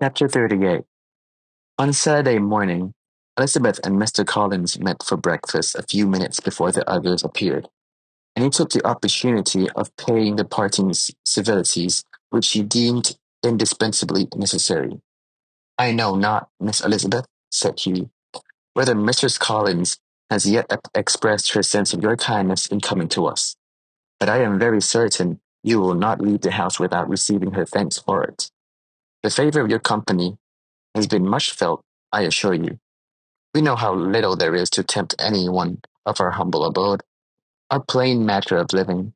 Chapter 38. On Saturday morning, Elizabeth and Mr. Collins met for breakfast a few minutes before the others appeared, and he took the opportunity of paying the parting civilities which he deemed indispensably necessary. "I know not, Miss Elizabeth," said he, "whether Mrs. Collins has yet expressed her sense of your kindness in coming to us, but I am very certain you will not leave the house without receiving her thanks for it. The favour of your company has been much felt, I assure you. We know how little there is to tempt any one of our humble abode. Our plain matter of living,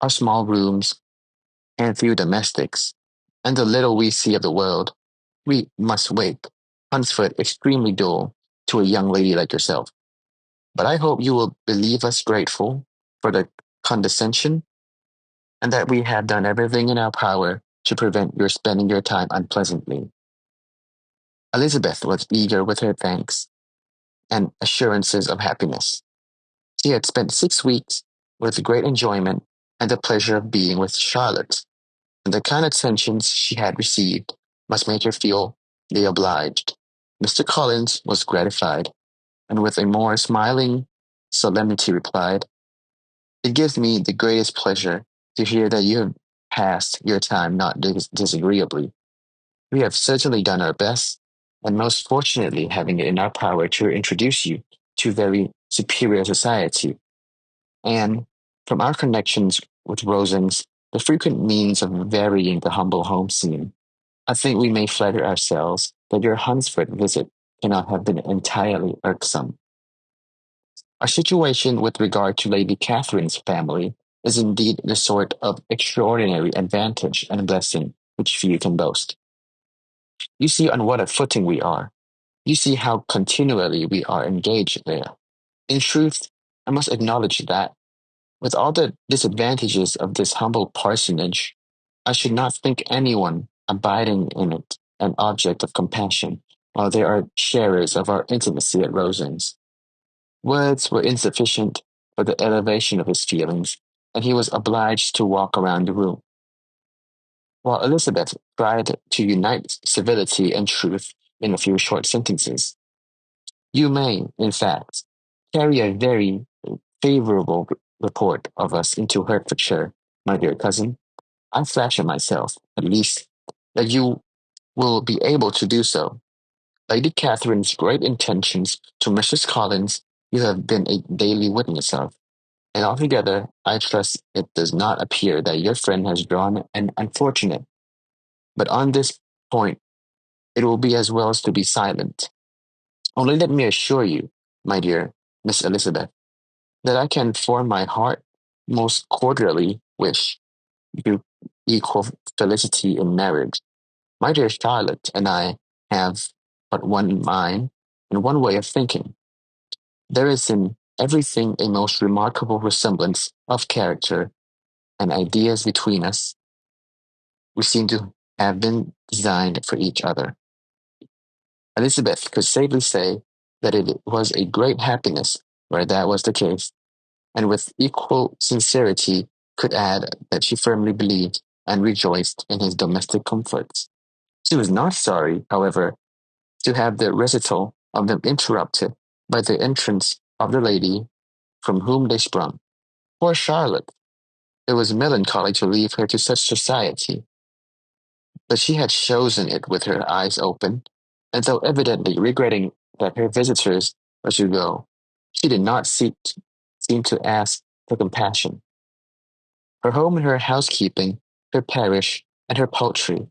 our small rooms, and few domestics, and the little we see of the world, we must wake Hunsford extremely dull to a young lady like yourself. But I hope you will believe us grateful for the condescension, and that we have done everything in our power to prevent your spending your time unpleasantly." Elizabeth was eager with her thanks and assurances of happiness. She had spent 6 weeks with great enjoyment and the pleasure of being with Charlotte, and the kind attentions she had received must make her feel the obliged. Mr. Collins was gratified, and with a more smiling solemnity replied, "It gives me the greatest pleasure to hear that you have passed your time not disagreeably. We have certainly done our best, and most fortunately having it in our power to introduce you to very superior society, and, from our connections with Rosings, the frequent means of varying the humble home scene, I think we may flatter ourselves that your Hunsford visit cannot have been entirely irksome. Our situation with regard to Lady Catherine's family is indeed the sort of extraordinary advantage and blessing which few can boast. You see on what a footing we are. You see how continually we are engaged there. In truth, I must acknowledge that, with all the disadvantages of this humble parsonage, I should not think anyone abiding in it an object of compassion, while they are sharers of our intimacy at Rosings." Words were insufficient for the elevation of his feelings, and he was obliged to walk around the room, while Elizabeth tried to unite civility and truth in a few short sentences. "You may, in fact, carry a very favourable report of us into Hertfordshire, my dear cousin. I flatter myself, at least, that you will be able to do so. Lady Catherine's great intentions to Mrs. Collins you have been a daily witness of, and altogether I trust it does not appear that your friend has drawn an unfortunate. But on this point it will be as well to be silent. Only let me assure you, my dear Miss Elizabeth, that I can from my heart most cordially wish you equal felicity in marriage. My dear Charlotte and I have but one mind and one way of thinking. There is in everything a most remarkable resemblance of character and ideas between us. We seem to have been designed for each other." Elizabeth could safely say that it was a great happiness where that was the case, and with equal sincerity could add that she firmly believed and rejoiced in his domestic comforts. She was not sorry, however, to have the recital of them interrupted by the entrance of the lady from whom they sprung. Poor Charlotte! It was melancholy to leave her to such society, but she had chosen it with her eyes open, and though evidently regretting that her visitors were to go, she did not seem to ask for compassion. Her home and her housekeeping, her parish and her poultry,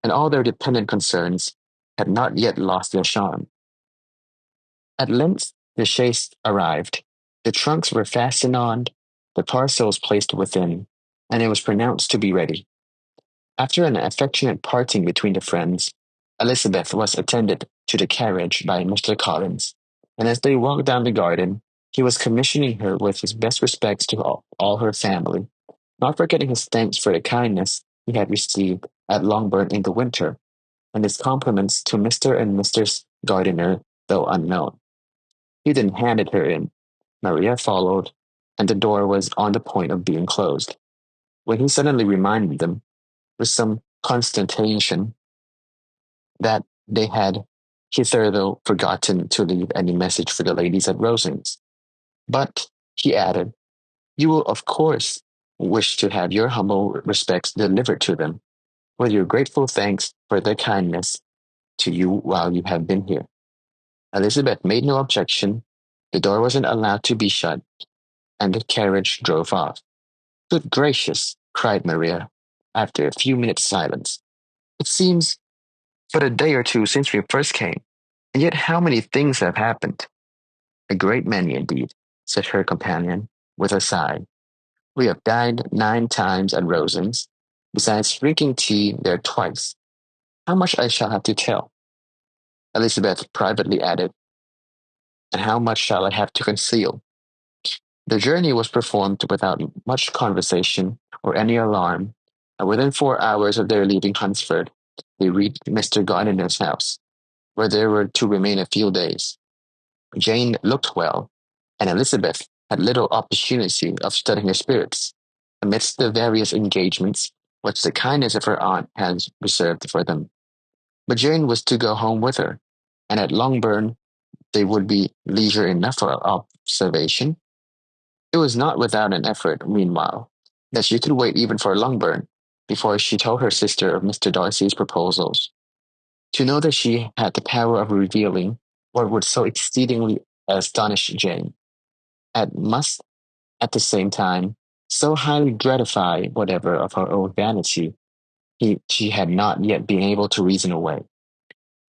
and all their dependent concerns, had not yet lost their charm. At length the chaise arrived, the trunks were fastened on, the parcels placed within, and it was pronounced to be ready. After an affectionate parting between the friends, Elizabeth was attended to the carriage by Mr. Collins, and as they walked down the garden, he was commissioning her with his best respects to all her family, not forgetting his thanks for the kindness he had received at Longbourn in the winter, and his compliments to Mr. and Mrs. Gardiner, though unknown. He then handed her in. Maria followed, and the door was on the point of being closed, when he suddenly reminded them, with some consternation, that they had hitherto forgotten to leave any message for the ladies at Rosings. But, he added, you will of course wish to have your humble respects delivered to them, with your grateful thanks for their kindness to you while you have been here. Elizabeth made no objection. The door wasn't allowed to be shut, and the carriage drove off. Good gracious, cried Maria, after a few minutes' silence. It seems but a day or two since we first came, and yet how many things have happened. A great many indeed, said her companion, with a sigh. We have dined 9 times at Rosings, besides drinking tea there twice. How much I shall have to tell. Elizabeth privately added, and how much shall I have to conceal? The journey was performed without much conversation or any alarm, and within 4 hours of their leaving Hunsford, they reached Mr. Gardiner's house, where they were to remain a few days. Jane looked well, and Elizabeth had little opportunity of studying her spirits, amidst the various engagements which the kindness of her aunt had reserved for them. But Jane was to go home with her, and at Longbourn there would be leisure enough for observation. It was not without an effort, meanwhile, that she could wait even for Longbourn before she told her sister of Mr. Darcy's proposals. To know that she had the power of revealing what would so exceedingly astonish Jane, and must, at the same time, so highly gratify whatever of her own vanity she had not yet been able to reason away,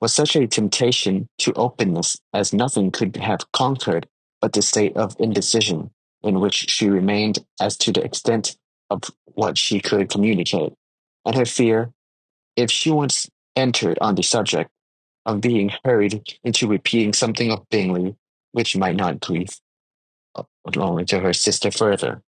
was such a temptation to openness as nothing could have conquered but the state of indecision in which she remained as to the extent of what she could communicate, and her fear, if she once entered on the subject, of being hurried into repeating something of Bingley which might not grieve only to her sister further.